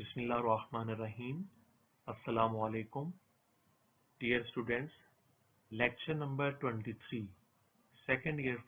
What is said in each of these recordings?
Bismillahirrahmanirrahim. Assalamu alaikum. Dear students, lecture number 23, second year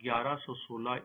1116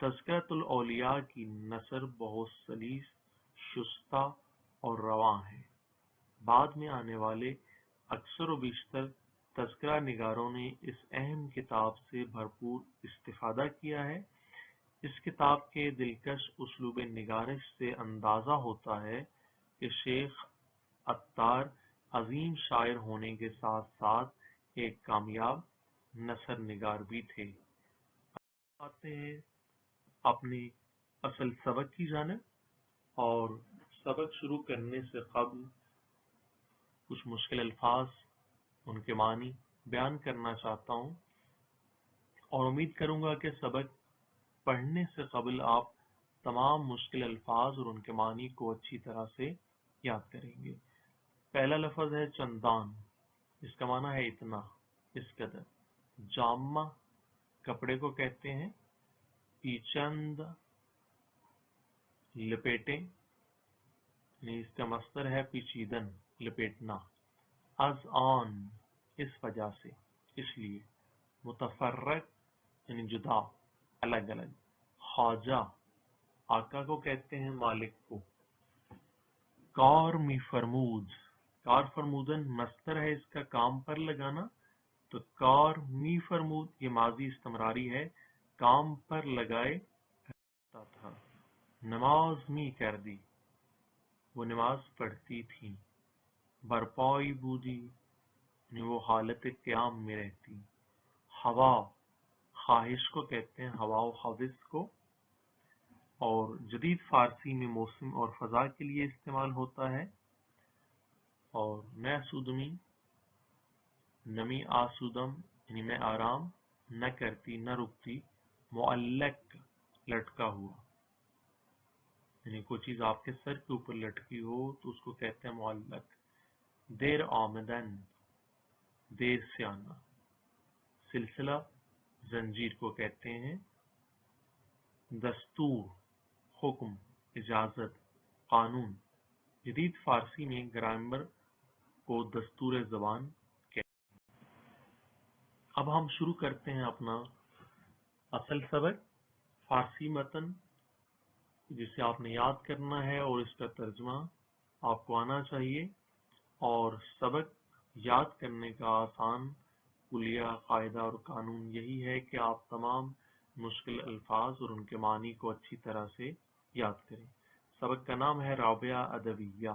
تذکرۃ الاولیاء کی نثر بہت سلیس، شستہ اور رواں ہے۔ بعد میں آنے والے اکثر و بیشتر تذکرہ نگاروں نے اس اہم کتاب سے بھرپور استفادہ کیا ہے۔ اس کتاب کے دلکش اسلوب نگارش سے اندازہ ہوتا ہے کہ شیخ عطار عظیم شاعر ہونے کے ساتھ ساتھ ایک کامیاب نثر نگار بھی تھے۔ آتے ہیں اپنے اصل سبق کی جانب، اور سبق شروع کرنے سے قبل کچھ مشکل الفاظ، ان کے معنی بیان کرنا چاہتا ہوں، اور امید کروں گا کہ سبق پڑھنے سے قبل آپ تمام مشکل الفاظ اور ان کے معنی کو اچھی طرح سے یاد کریں گے۔ پہلا لفظ ہے چندان، اس کا معنی ہے اتنا، اس قدر۔ جامہ کپڑے کو کہتے ہیں۔ پیچند لپیٹیں، یعنی اس کا مصدر ہے پیچیدن، لپیٹنا۔ از آن اس وجہ سے، اس لیے۔ متفرق یعنی جدا، الگ الگ۔ خواجہ آقا کو کہتے ہیں، مالک کو۔ کار می فرمود، کار فرمودن مصدر ہے اس کا کام پر لگانا، تو کار می فرمود یہ ماضی استمراری ہے، کام پر لگائے کرتا تھا۔ نماز می کر دی، وہ نماز پڑھتی تھی۔ برپائی بودی یعنی وہ حالت قیام میں رہتی۔ ہوا خواہش کو کہتے ہیں، ہوا و حوث کو، اور جدید فارسی میں موسم اور فضا کے لیے استعمال ہوتا ہے۔ اور میں سودمی، نمی آسودم یعنی میں آرام نہ کرتی، نہ رکتی۔ معلق لٹکا ہوا، یعنی کوئی چیز آپ کے سر کے اوپر لٹکی ہو تو اس کو کہتے ہیں معلق۔ دیر آمدن دیر سے آنا۔ سلسلہ زنجیر کو کہتے ہیں۔ دستور حکم، اجازت، قانون۔ جدید فارسی میں گرامر کو دستور زبان کہتے ہیں۔ اب ہم شروع کرتے ہیں اپنا اصل سبق۔ فارسی متن جسے آپ نے یاد کرنا ہے اور اس کا ترجمہ آپ کو آنا چاہیے، اور سبق یاد کرنے کا آسان کلیہ، قاعدہ اور قانون یہی ہے کہ آپ تمام مشکل الفاظ اور ان کے معنی کو اچھی طرح سے یاد کریں۔ سبق کا نام ہے رابعہ ادویہ،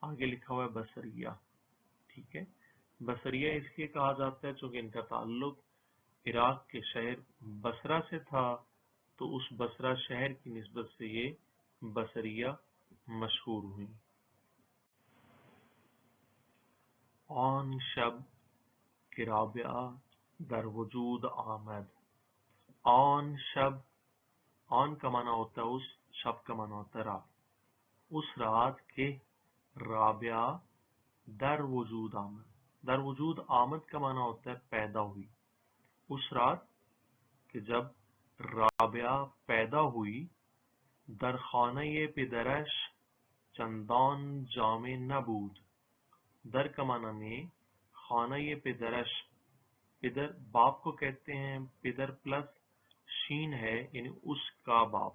آگے لکھا ہوا ہے بصریہ، ٹھیک ہے۔ بصریہ اس لیے کہا جاتا ہے چونکہ ان کا تعلق عراق کے شہر بصرہ سے تھا، تو اس بصرہ شہر کی نسبت سے یہ بصریہ مشہور ہوئی۔ آن شب کہ رابعہ در وجود آمد۔ آن شب، آن کا معنی ہوتا ہے اس، شب کا معنی ہوتا ہے رات۔ اس رات کے رابعہ در وجود آمد، در وجود آمد کا معنی ہوتا ہے پیدا ہوئی۔ اس رات کہ جب رابعہ پیدا ہوئی، در خانہ پدرش چندان جامع نبود۔ در کا معنی میں خانہ پدرش، پدر باپ کو کہتے ہیں، پدر پلس شین ہے یعنی اس کا باپ،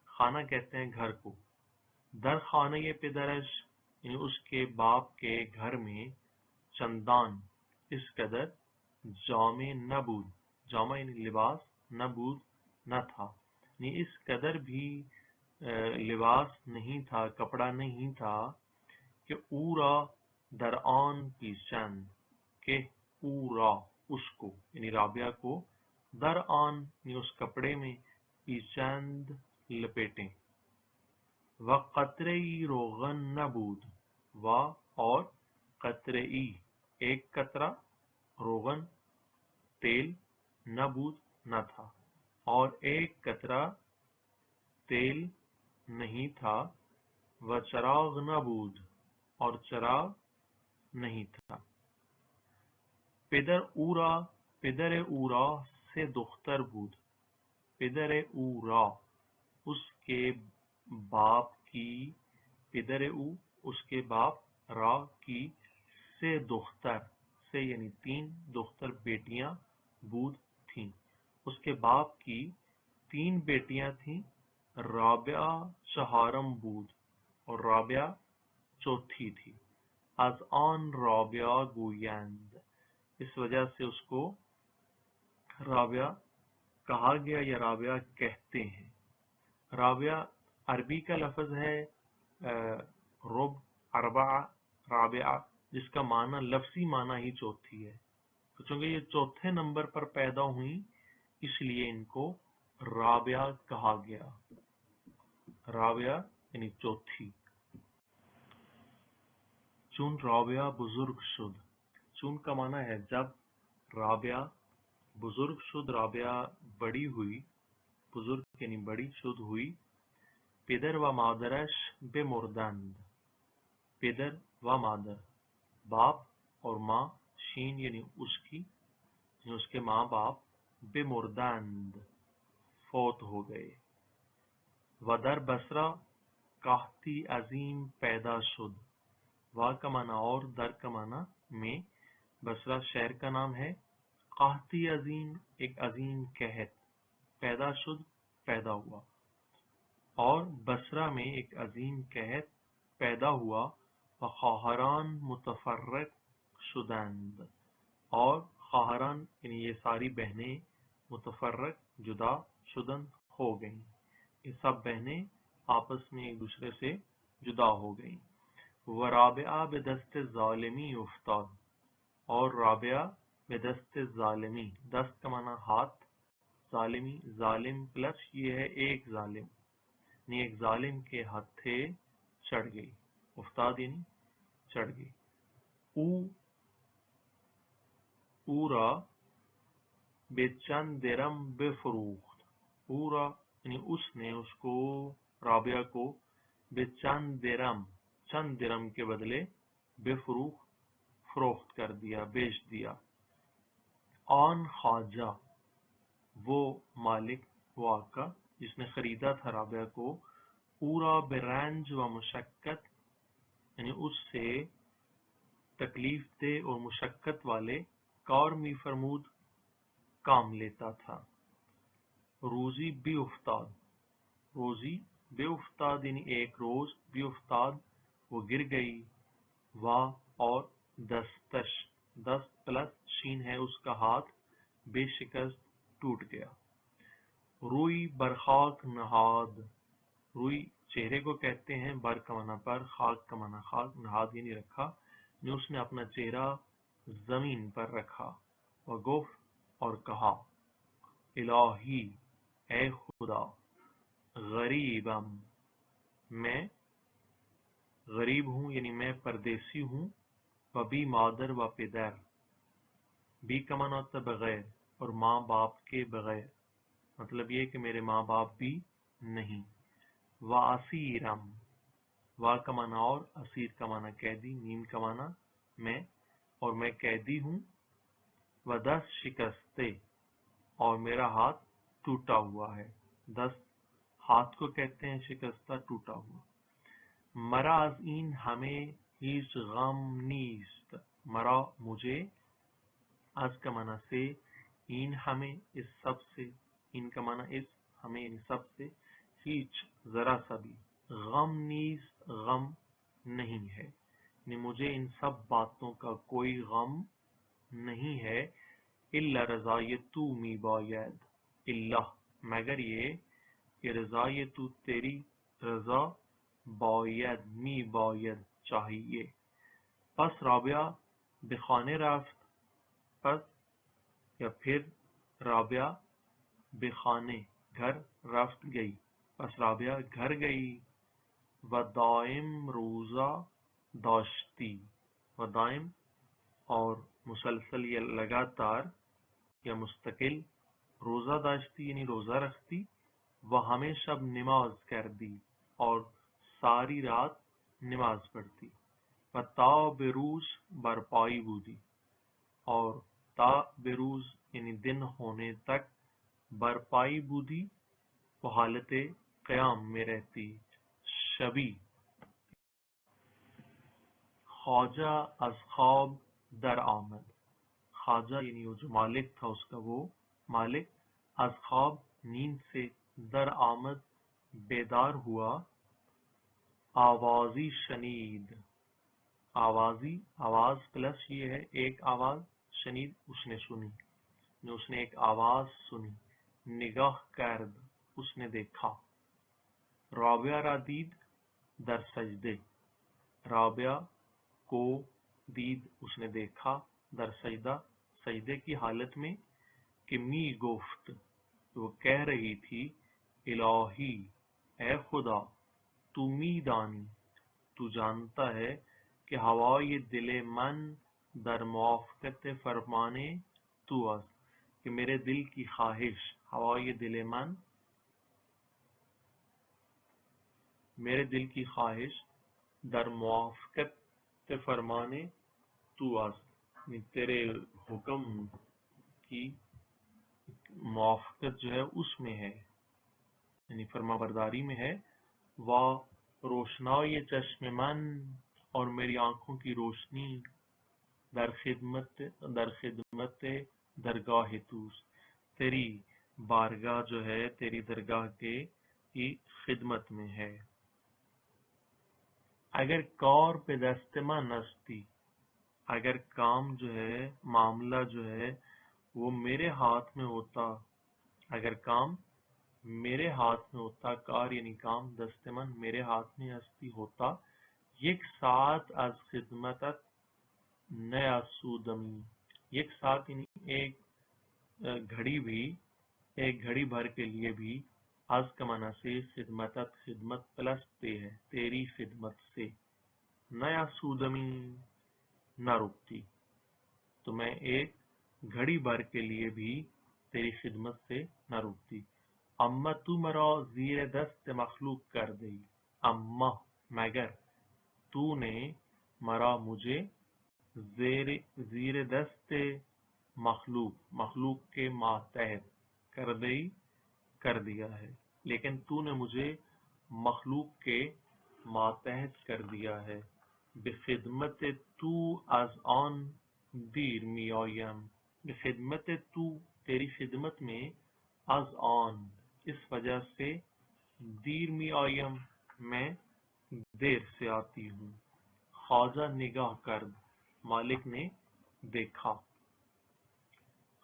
خانہ کہتے ہیں گھر کو۔ در خانہ پدرش یعنی اس کے باپ کے گھر میں، چندان اس قدر، جامع نبود، جامع یعنی لباس، نبود نہ تھا، یعنی اس قدر بھی لباس نہیں تھا، کپڑا نہیں تھا، کہ اورا در آن پیچند، کہ اورا اس کو یعنی رابعہ کو، در آن یعنی اس کپڑے میں، پیچند لپیٹیں۔ و قطرئی روغن نبود، و اور قطرئی ایک قطرہ، روغن تیل، نبود نہ تھا، اور ایک قطرہ تیل نہیں تھا۔ و چراغ نبود، اور چراغ نہیں تھا۔ پدر اورا، پدر اورا سے دختر بود، پدر اورا اس کے باپ کی، پدر او اس کے باپ، را کی، سے دختر، سے یعنی تین، دختر بیٹیاں بود تھیں، اس کے باپ کی 3 بیٹیاں تھیں، رابعہ چہارم بود اور رابعہ چوتھی تھی۔ از آن رابعہ گویند، اس وجہ سے اس کو رابعہ کہا گیا یا رابعہ کہتے ہیں۔ رابعہ عربی کا لفظ ہے رب، اربع، رابعہ، جس کا معنی لفظی معنی ہی چوتھی ہے۔ تو چونکہ یہ چوتھے نمبر پر پیدا ہوئیں اس لیے ان کو رابعہ کہا گیا۔ رابعہ یعنی چوتھی۔ چون رابعہ بزرگ شد، چون کا معنی ہے جب رابعہ بزرگ شد، رابعہ بڑی ہوئی، بزرگ یعنی بڑی شد ہوئی، پدر و مادرش بمردند، پدر و مادر باپ اور ماں، شین یعنی اس کی، یعنی اس کے ماں باپ، بمردند فوت ہو گئے۔ و در بصرہ قحطی عظیم پیدا شد، وا کا معنی اور، در کا معنی میں، بصرہ شہر کا نام ہے، قحطی عظیم ایک عظیم قحط، پیدا شد پیدا ہوا، اور بصرہ میں ایک عظیم قحط پیدا ہوا، وخواہران متفرق شدند، اور خواہران یعنی یہ ساری بہنیں متفرق جدا شدند ہو گئیں، یہ سب بہنیں آپس میں ایک دوسرے سے جدا ہو گئیں۔ ورابعہ بدست ظالمی افتاد، اور رابعہ بدست ظالمی، دست کا معنی ہاتھ، ظالمی ظالم پلس یہ ہے ایک ظالم، یعنی ایک ظالم کے ہتھے چڑھ گئی، افتاد یعنی چڑھ گئی۔ اورا بچند درم بفروخت، اورا یعنی اس نے اس کو، رابعہ کو، بچند درم، چند درم کے بدلے، فروخت کر دیا، بیچ دیا۔ آن خواجہ، وہ مالک، وہ آقا جس نے خریدا تھا رابعہ کو، پورا برنج و مشقت، یعنی اس سے تکلیف دہ اور مشقت والے کار می فرمود کام لیتا تھا۔ روزی بی افتاد، روزی بے افتاد یعنی ایک روز، بی افتاد وہ گر گئی، وا اور دستش، دست پلس شین ہے اس کا ہاتھ، بے شکست ٹوٹ گیا۔ روئی برخاک نہاد، روئی چہرے کو کہتے ہیں، بر کا معنی پر، خاک کا معنی خاک، نہاد یعنی رکھا، یعنی اس نے اپنا چہرہ زمین پر رکھا، وگفت اور کہا، الہی اے خدا، غریبم میں غریب ہوں یعنی میں پردیسی ہوں، و بی مادر و پدر، بی کا معنی ہوتا ہے بغیر، اور ماں باپ کے بغیر، مطلب یہ کہ میرے ماں باپ بھی نہیں۔ و اسیرم، وا کا معنی اور، اسیر کا معنی قیدی، میم کا معنی میں، اور میں قیدی ہوں۔ و دست شکستے، اور میرا ہاتھ ٹوٹا ہوا ہے، دست ہاتھ کو کہتے ہیں، شکستہ ٹوٹا ہوا۔ مرا از این ہمیں ہیچ غم نیست، مرا مجھے، از کا معنی سے، این ہمیں اس سب سے، ان کا معنی اس، ہمیں ان سب سے، ہیچ ذرا سا بھی، غم نیست غم نہیں ہے، یعنی مجھے ان سب باتوں کا کوئی غم نہیں ہے، الا رضای تو می باید، اللہ مگر یہ کہ رضای تو تیری رضا، باید می باید چاہیے۔ پس رابعہ بخانے رفت، پس یا پھر رابعہ بخانے گھر، رفت گئی، پس رابعہ گھر گئی، و دائم روزہ داشتی، و دائم اور مسلسل یا لگاتار یا مستقل، روزہ داشتی یعنی روزہ رکھتی، وہ ہمیشہ نماز کر دی اور ساری رات نماز پڑھتی، و تا بروز برپائی بودی، اور تا بروز یعنی دن ہونے تک، برپائی بودی وہ حالت قیام میں رہتی، شبی۔ خواجہ از خواب در آمد، خواجہ یعنی وہ جو مالک تھا اس کا، وہ مالک از خواب نیند سے در آمد بیدار ہوا، آوازی شنید، آوازی آواز پلس یہ ہے ایک آواز، شنید اس نے سنی، اس نے ایک آواز سنی، نگاہ کرد اس نے دیکھا، رابعہ را دید در سجدے، رابعہ کو دید اس نے دیکھا، در سجدہ سجدے کی حالت میں، کہ می گفت وہ کہہ رہی تھی، الہی اے خدا، تو می دانی تو جانتا ہے کہ ہوای دل من در موافقت فرمانے تو است، کہ میرے دل کی خواہش، ہوای دل من میرے دل کی خواہش، در موافقت فرمانے تو است، تیرے حکم کی موافقت جو ہے اس میں ہے، یعنی فرما برداری میں ہے، وا روشنائی چشم من اور میری آنکھوں کی روشنی، در خدمت درگاہ توس تیری بارگاہ جو ہے تیری درگاہ کے کی خدمت میں ہے، اگر کار پہ دست من نستی، اگر کام جو ہے معاملہ جو ہے وہ میرے ہاتھ میں ہوتا، اگر کام میرے ہاتھ میں ہوتا، کار یعنی کام، دست من میرے ہاتھ میں ہستی ہوتا، یک ساعت از خدمتت نیاسودمی، یک ساعت یعنی ایک گھڑی بھی، ایک گھڑی بھر کے لیے بھی، از کا معنی سے خدمتت خدمت پلس تے ہے، تیری خدمت سے، نیاسودمی نہ رکتی، تو میں ایک گھڑی بھر کے لیے بھی تیری خدمت سے نہ رکتی، اما تو مرا زیر دست مخلوق کر دئی، اما مگر تو نے مرا مجھے زیر دست مخلوق کے ماتحت کر دیا ہے، لیکن تو نے مجھے مخلوق کے ماتحت کر دیا ہے، بخدمت تو از آن دیر می آیم، بخدمت تو تیری خدمت میں، از آن اس وجہ سے، دیر می آیم میں دیر سے آتی ہوں، خواجہ نگاہ کرد مالک نے دیکھا،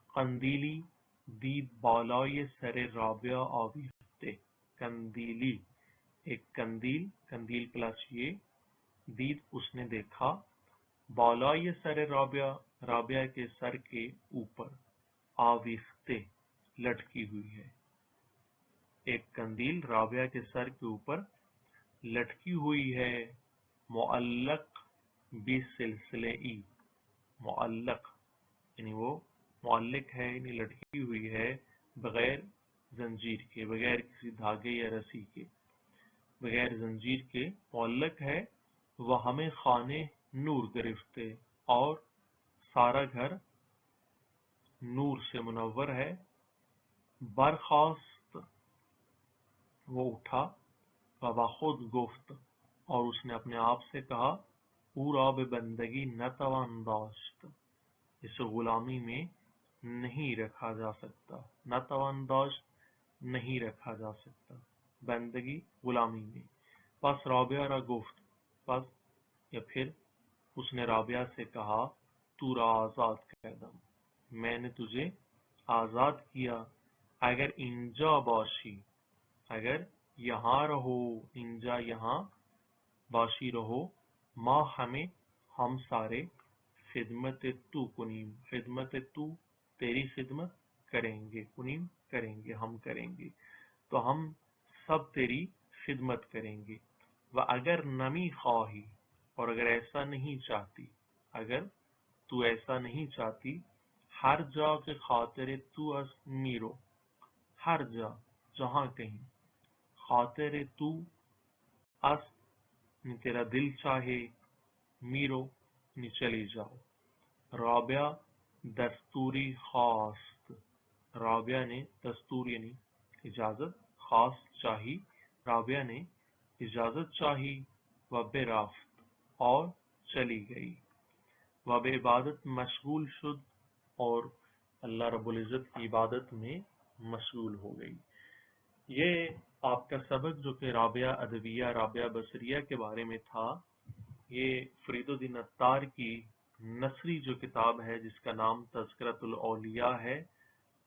قندیلی دید بالای سر رابعہ آویخته، قندیلی ایک قندیل پلس یہ، دید اس نے دیکھا، بالای سر رابعہ کے سر کے اوپر، آویخته لٹکی ہوئی ہے، ایک قندیل رابعہ کے سر کے اوپر لٹکی ہوئی ہے، معلق بسلسلہ ای، معلق یعنی وہ معلق ہے، یعنی لٹکی ہوئی ہے بغیر زنجیر کے، بغیر کسی دھاگے یا رسی کے، بغیر زنجیر کے معلق ہے، وہ ہمیں خانے نور گرفتے، اور سارا گھر نور سے منور ہے، برخاست وہ اٹھا، و بخود گفت اور اس نے اپنے آپ سے کہا، او را به بندگی نتوان داشت، اسے غلامی میں نہیں رکھا جا سکتا، نتوان داشت نہیں رکھا جا سکتا، بندگی غلامی میں، پس رابعہ را گفت، پس یا پھر اس نے رابعہ سے کہا، تو را آزاد کردم، میں نے تجھے آزاد کیا، اگر اینجا باشی، اگر یہاں رہو، اینجا یہاں، باشی رہو، ما ہمیں ہم سارے، خدمت تو کنیم، خدمت تو تیری خدمت کریں گے، کنیم کریں گے، ہم کریں گے، تو ہم سب تیری خدمت کریں گے، و اگر نمی خواہی اور اگر ایسا نہیں چاہتی، اگر تو ایسا نہیں چاہتی، ہر جا کے خاطر تو از میرو، ہر جا جہاں کہیں، خاطر تو از تیرا دل چاہے، میرو چلی جاؤ، رابعہ دستوری خواست، رابعہ نے دستور یعنی اجازت، خواست چاہی، رابعہ نے اجازت چاہی، و برافت اور چلی گئی، و بے عبادت مشغول شد اور اللہ رب العزت کی عبادت میں مشغول ہو گئی، یہ آپ کا سبق جو کہ رابعہ ادویہ رابعہ بصریہ کے بارے میں تھا، یہ فرید الدین عطار کی نثری جو کتاب ہے جس کا نام تذکرۃ الاولیاء ہے،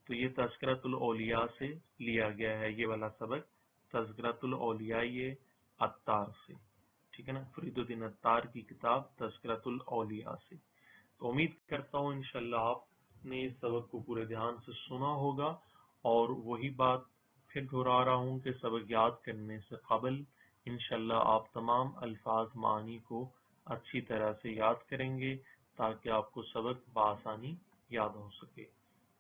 تو یہ تذکرۃ الاولیاء سے لیا گیا ہے، یہ والا سبق تذکرۃ الاولیاء عطار سے، ٹھیک ہے نا، فرید الدین عطار کی کتاب تذکرۃ الاولیاء سے۔ تو امید کرتا ہوں انشاءاللہ آپ نے اس سبق کو پورے دھیان سے سنا ہوگا، اور وہی بات پھر دہرا رہا ہوں کہ سبق یاد کرنے سے قبل انشاءاللہ آپ تمام الفاظ معانی کو اچھی طرح سے یاد کریں گے تاکہ آپ کو سبق بآسانی یاد ہو سکے۔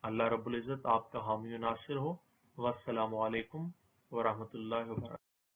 اللہ رب العزت آپ کا حامی و ناصر ہو۔ والسلام علیکم ورحمۃ اللہ وبرکاتہ۔